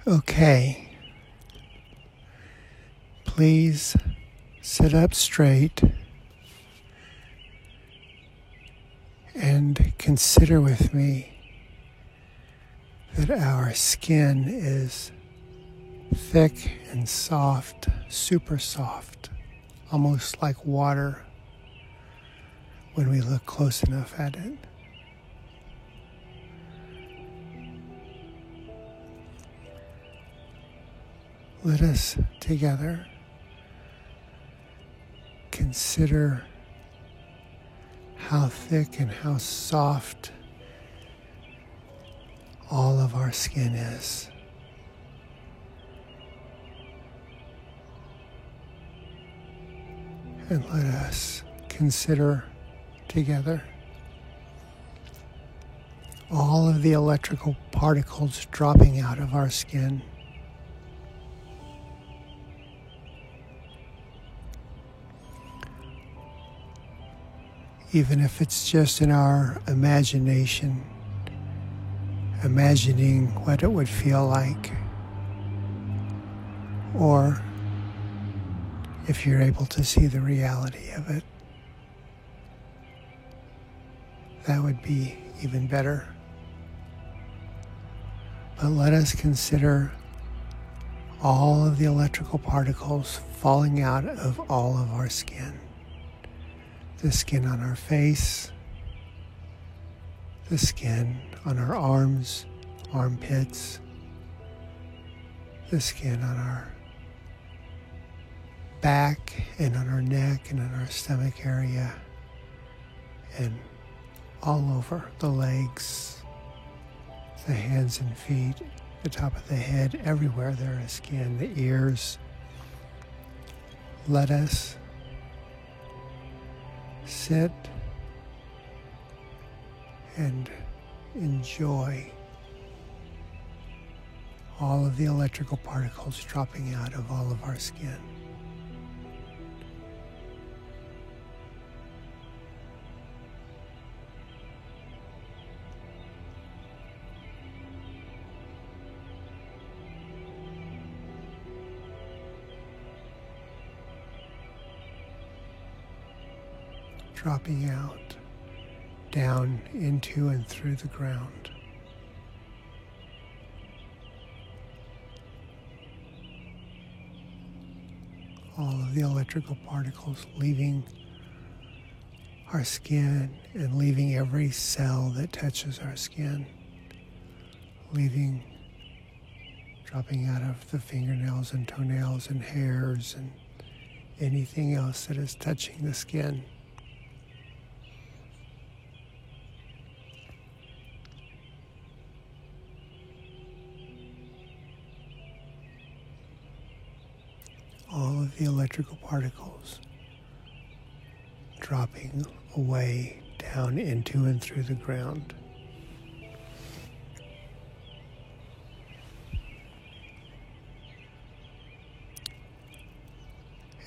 Okay, please sit up straight and consider with me that our skin is thick and soft, super soft, almost like water when we look close enough at it. Let us together consider how thick and how soft all of our skin is. And let us consider together all of the electrical particles dropping out of our skin. Even if it's just in our imagination, imagining what it would feel like, or if you're able to see the reality of it, that would be even better. But let us consider all of the electrical particles falling out of all of our skin. The skin on our face, the skin on our arms, armpits, the skin on our back and on our neck and on our stomach area, and all over the legs, the hands and feet, the top of the head, everywhere there is skin, the ears. Let us sit and enjoy all of the electrical particles dropping out of all of our skin. Dropping out, down into and through the ground. All of the electrical particles leaving our skin and leaving every cell that touches our skin, dropping out of the fingernails and toenails and hairs and anything else that is touching the skin. All of the electrical particles dropping away down into and through the ground.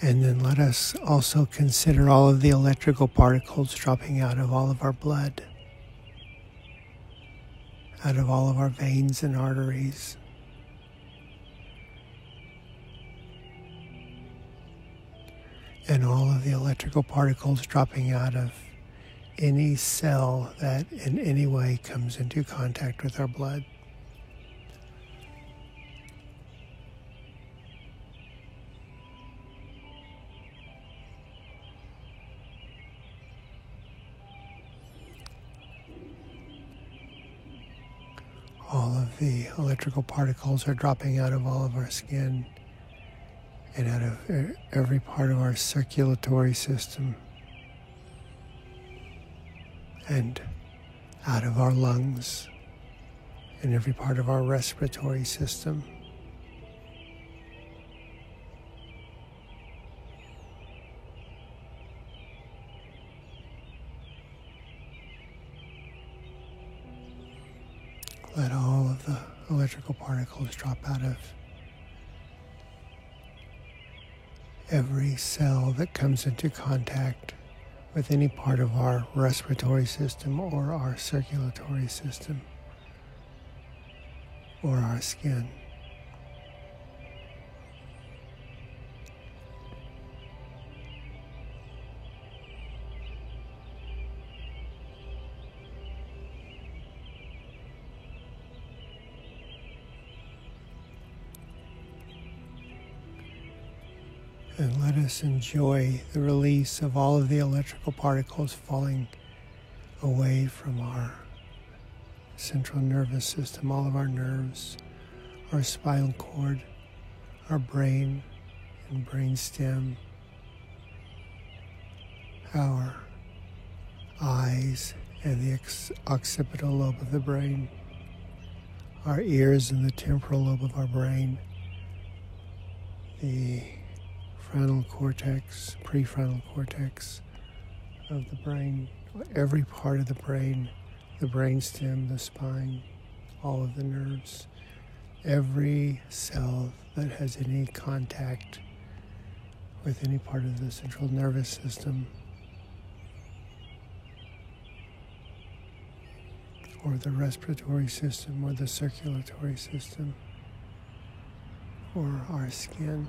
And then let us also consider all of the electrical particles dropping out of all of our blood, out of all of our veins and arteries. And all of the electrical particles dropping out of any cell that in any way comes into contact with our blood. All of the electrical particles are dropping out of all of our skin and out of every part of our circulatory system and out of our lungs and every part of our respiratory system. Let all of the electrical particles drop out of every cell that comes into contact with any part of our respiratory system or our circulatory system or our skin. And let us enjoy the release of all of the electrical particles falling away from our central nervous system, all of our nerves, our spinal cord, our brain and brainstem, our eyes and the occipital lobe of the brain, our ears and the temporal lobe of our brain, the frontal cortex, prefrontal cortex of the brain, every part of the brain, the brainstem, the spine, all of the nerves, every cell that has any contact with any part of the central nervous system or the respiratory system or the circulatory system or our skin.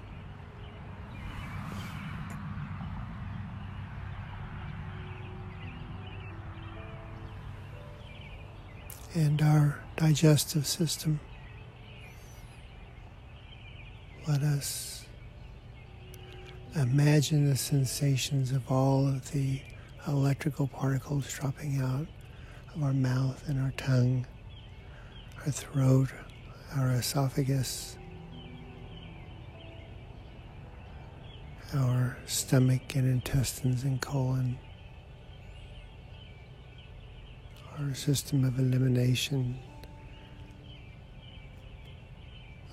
And our digestive system. Let us imagine the sensations of all of the electrical particles dropping out of our mouth and our tongue, our throat, our esophagus, our stomach and intestines and colon, our system of elimination,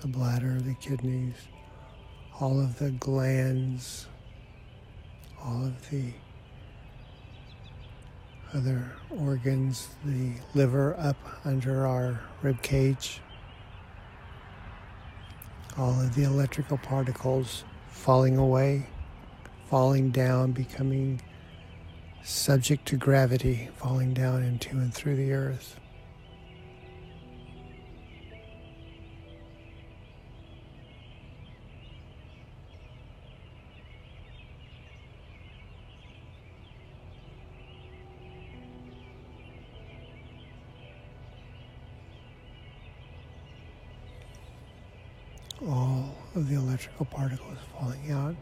the bladder, the kidneys, all of the glands, all of the other organs, the liver up under our rib cage, all of the electrical particles falling away, falling down, becoming subject to gravity, falling down into and through the earth. All of the electrical particles falling out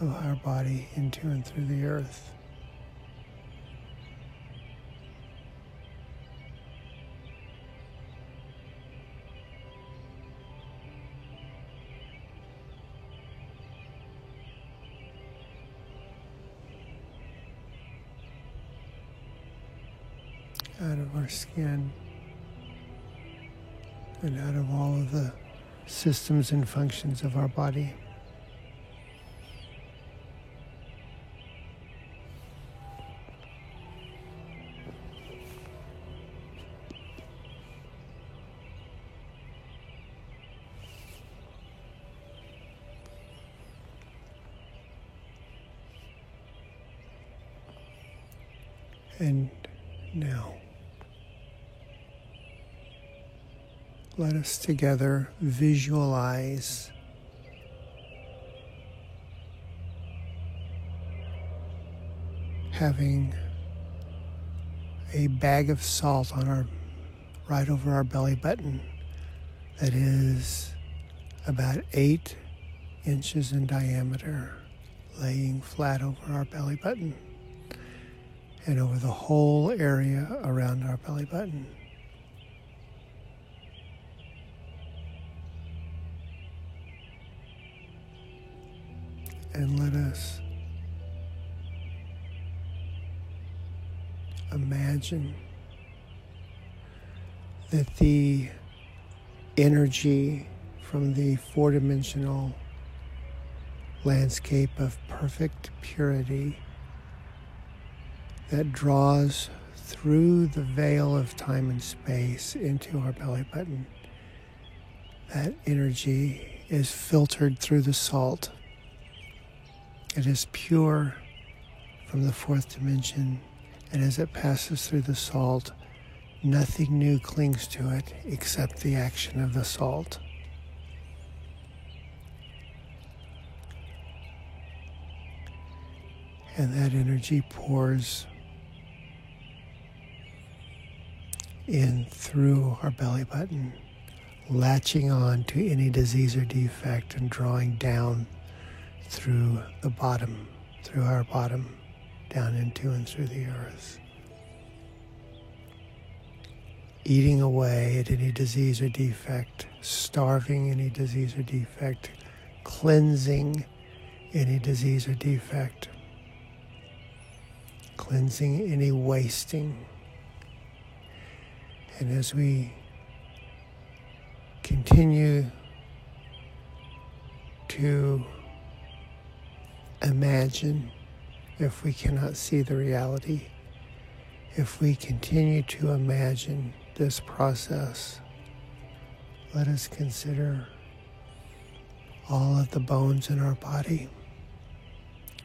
of our body into and through the earth. Out of our skin and out of all of the systems and functions of our body. And now, let us together visualize having a bag of salt on right over our belly button that is about 8 inches in diameter, laying flat over our belly button and over the whole area around our belly button. And let us imagine that the energy from the four-dimensional landscape of perfect purity that draws through the veil of time and space into our belly button, that energy is filtered through the salt. It is pure from the fourth dimension, and as it passes through the salt, nothing new clings to it except the action of the salt. And that energy pours in through our belly button, latching on to any disease or defect and drawing down through the bottom, through our bottom, down into and through the earth. Eating away at any disease or defect, starving any disease or defect, cleansing any disease or defect, cleansing any wasting. And as we continue to imagine, if we cannot see the reality, if we continue to imagine this process, let us consider all of the bones in our body,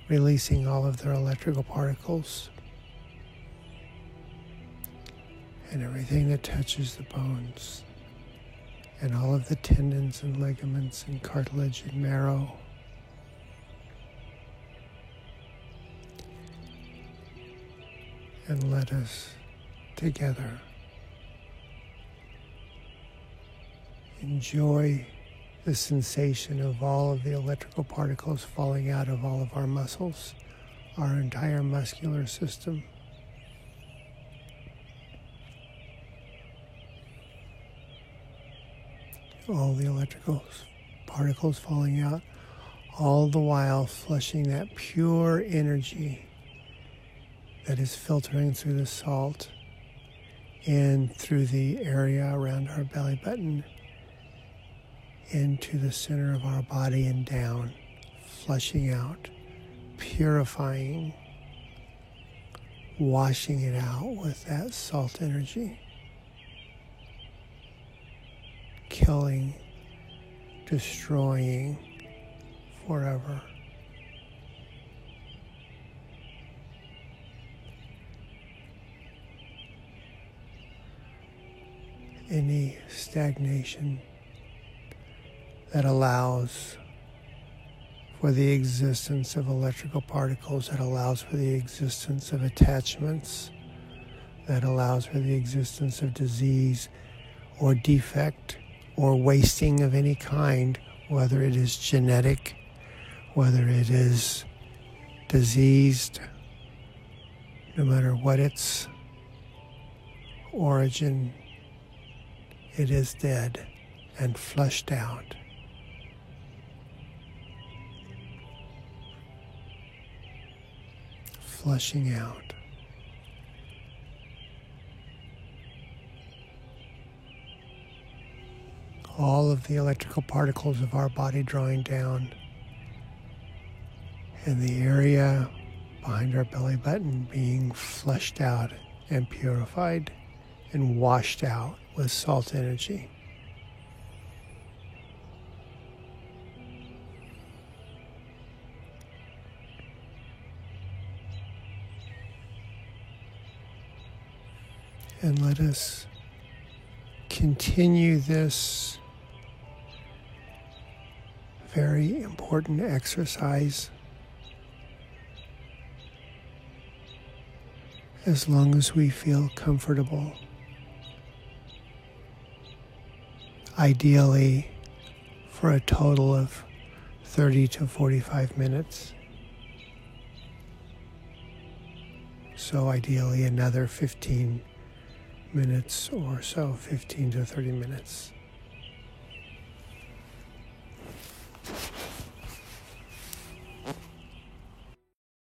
releasing all of their electrical particles and everything that touches the bones, and all of the tendons and ligaments and cartilage and marrow. And let us together enjoy the sensation of all of the electrical particles falling out of all of our muscles, our entire muscular system. All the electrical particles falling out, all the while flushing that pure energy that is filtering through the salt and through the area around our belly button into the center of our body and down, flushing out, purifying, washing it out with that salt energy, killing, destroying forever. Any stagnation that allows for the existence of electrical particles, that allows for the existence of attachments, that allows for the existence of disease or defect or wasting of any kind, whether it is genetic, whether it is diseased, no matter what its origin, it is dead and flushed out. Flushing out. All of the electrical particles of our body drawing down, and the area behind our belly button being flushed out and purified and washed out with salt energy. And let us continue this very important exercise as long as we feel comfortable. Ideally, for a total of 30 to 45 minutes. So ideally another 15 minutes or so, 15 to 30 minutes.